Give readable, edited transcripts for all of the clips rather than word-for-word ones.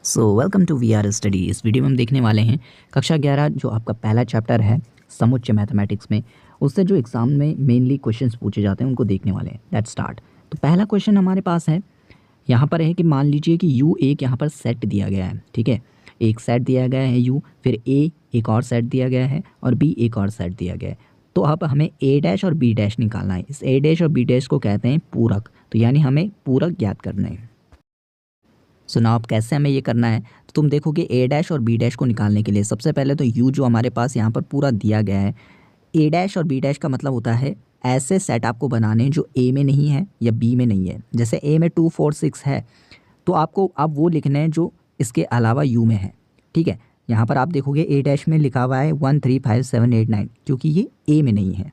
Welcome to we are study. इस video में हम देखने वाले हैं कक्षा 11 जो आपका पहला चैप्टर है समुच्चय मैथमेटिक्स में, उससे जो एग्ज़ाम में मेनली क्वेश्चंस पूछे जाते हैं उनको देखने वाले हैं। Let's start. तो पहला क्वेश्चन हमारे पास है, यहाँ पर है कि मान लीजिए कि यू एक यहाँ पर सेट दिया गया है, ठीक है, एक सेट दिया गया है यू, फिर ए एक और सेट दिया गया है और बी एक और सेट दिया गया है। तो अब हमें ए डैश और बी डैश निकालना है। इस ए डैश और बी डैश को कहते हैं पूरक, तो यानी हमें पूरक ज्ञात करना है। सो नाउ अब कैसे हमें ये करना है, तो तुम देखोगे ए डैश और बी डैश को निकालने के लिए सबसे पहले तो यू जो हमारे पास यहाँ पर पूरा दिया गया है, ए डैश और बी डैश का मतलब होता है ऐसे सेट आपको बनाने जो ए में नहीं है या बी में नहीं है। जैसे ए में 2 4 6 है तो आपको अब वो लिखना है जो इसके अलावा यू में है, ठीक है। यहाँ पर आप देखोगे ए डैश में लिखा हुआ है 1 3 5 7 8 9, क्योंकि ये ए में नहीं है।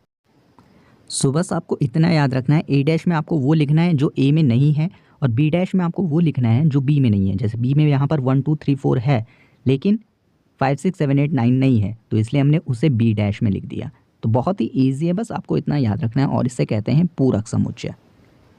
सो बस आपको इतना याद रखना है, ए डैश में आपको वो लिखना है जो ए में नहीं है और बी डैश में आपको वो लिखना है जो बी में नहीं है। जैसे बी में यहाँ पर 1 2 3 4 है लेकिन 5 6 7 8 9 नहीं है, तो इसलिए हमने उसे बी डैश में लिख दिया। तो बहुत ही ईजी है, बस आपको इतना याद रखना है और इसे कहते हैं पूरक समुच्चय।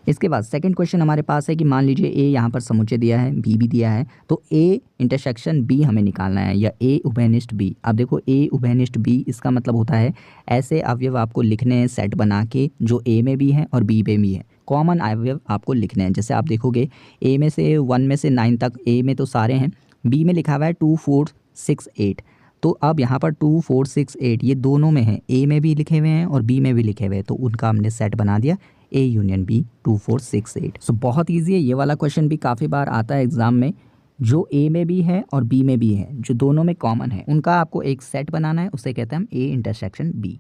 इसके बाद सेकंड क्वेश्चन हमारे पास है कि मान लीजिए ए यहाँ पर समुच्चय दिया है, बी भी दिया है, तो ए इंटरसेक्शन बी हमें निकालना है या ए उभयनिष्ठ बी। अब देखो ए उभयनिष्ठ बी, इसका मतलब होता है ऐसे अवयव आपको लिखने हैं सेट बना के जो ए में भी है और बी में भी है। कॉमन अवयव आपको लिखने हैं। जैसे आप देखोगे ए में से 1 में से 9 तक ए में तो सारे हैं, बी में लिखा हुआ है 2 4 6 8। तो अब यहाँ पर 2 4 6 8 ये दोनों में है, ए में भी लिखे हुए हैं और बी में भी लिखे हुए हैं, तो उनका हमने सेट बना दिया ए यूनियन बी 2 4 6 8। सो बहुत ईजी है, ये वाला क्वेश्चन भी काफ़ी बार आता है एग्जाम में। जो ए में भी है और बी में भी है, जो दोनों में कॉमन है, उनका आपको एक सेट बनाना है, उसे कहते हैं हम ए इंटरसेक्शन बी।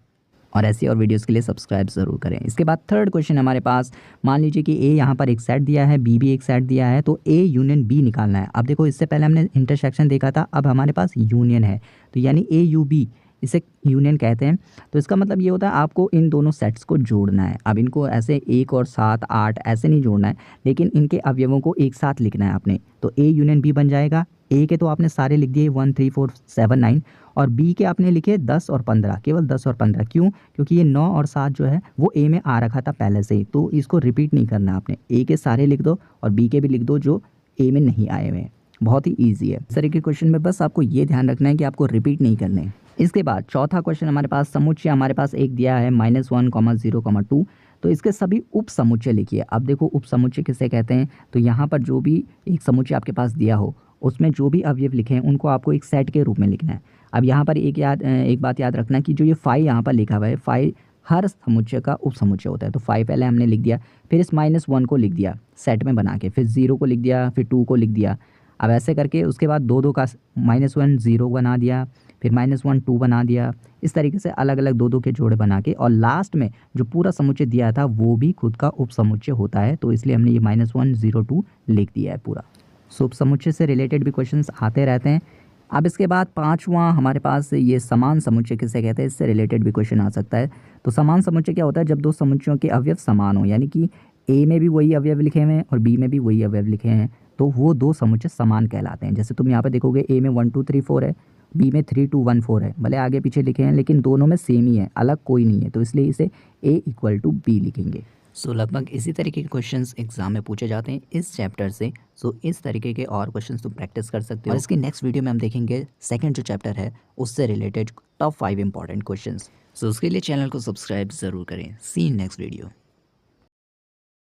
और ऐसी और वीडियोस के लिए सब्सक्राइब ज़रूर करें। इसके बाद थर्ड क्वेश्चन हमारे पास, मान लीजिए कि ए यहाँ पर एक सेट दिया है, बी भी एक सेट दिया है, तो ए यूनियन बी निकालना है। अब देखो इससे पहले हमने इंटरसेक्शन देखा था, अब हमारे पास यूनियन है, तो यानी ए यू बी, इसे यूनियन कहते हैं। तो इसका मतलब ये होता है आपको इन दोनों सेट्स को जोड़ना है। अब इनको ऐसे 1 और 7 8 ऐसे नहीं जोड़ना है, लेकिन इनके अवयवों को एक साथ लिखना है आपने। तो ए यूनियन बी बन जाएगा। ए के तो आपने सारे लिख दिए 1 3 4 7 9, और बी के आपने लिखे 10 और 15, केवल 10 और 15। क्यों? क्योंकि ये 9 और 7 जो है वो ए में आ रखा था पहले से ही, तो इसको रिपीट नहीं करना आपने। ए के सारे लिख दो और बी के भी लिख दो जो ए में नहीं आए हुए हैं। बहुत ही ईजी है। इस तरह के क्वेश्चन में बस आपको ये ध्यान रखना है कि आपको रिपीट नहीं करने हैं। इसके बाद चौथा क्वेश्चन हमारे पास, समुच्चय हमारे पास एक दिया है -1, 0, 2, तो इसके सभी उप समुच्चय लिखिए। अब देखो उप समुच्चय किसे कहते हैं, तो यहाँ पर जो भी एक समुच्चय आपके पास दिया हो उसमें जो भी अवयव लिखे हैं उनको आपको एक सेट के रूप में लिखना है। अब यहाँ पर एक बात याद रखना कि जो ये फाई यहाँ पर लिखा हुआ है, फाई हर समुच्चय का उप समुच्चय होता है। तो फाई पहले हमने लिख दिया, फिर इस -1 को लिख दिया सेट में बना के, फिर 0 को लिख दिया, फिर 2 को लिख दिया। अब ऐसे करके उसके बाद 2 2 का -1 0 बना दिया, फिर -1 2 बना दिया। इस तरीके से अलग अलग 2 2 के जोड़े बना के, और लास्ट में जो पूरा समुच्चय दिया था वो भी खुद का उप समुच्चय होता है, तो इसलिए हमने ये -1 0 2 लिख दिया है पूरा। सो उप समुच्चय से रिलेटेड भी क्वेश्चंस आते रहते हैं। अब इसके बाद पांचवा हमारे पास ये समान समुच्चय किसे कहते हैं, इससे रिलेटेड भी क्वेश्चन आ सकता है। तो समान समुच्चय क्या होता है, जब दो समुच्चयों के अवयव समान हो, यानी कि ए में भी वही अवयव लिखे हुए हैं और बी में भी वही अवयव लिखे हैं, तो वो दो समुच्चय समान कहलाते हैं। जैसे तुम यहाँ पे देखोगे ए में 1 2 3 4 है, बी में 3 2 1 4 है, भले आगे पीछे लिखे हैं लेकिन दोनों में सेम ही है, अलग कोई नहीं है, तो इसलिए इसे ए इक्वल टू बी लिखेंगे। सो लगभग इसी तरीके के क्वेश्चंस एग्जाम में पूछे जाते हैं इस चैप्टर से। सो इस तरीके के और क्वेश्चंस तुम प्रैक्टिस कर सकते हो। और इसकी नेक्स्ट वीडियो में हम देखेंगे सेकंड जो चैप्टर है उससे रिलेटेड टॉप 5 इंपॉर्टेंट क्वेश्चंस। सो उसके लिए चैनल को सब्सक्राइब ज़रूर करें। सी इन नेक्स्ट वीडियो।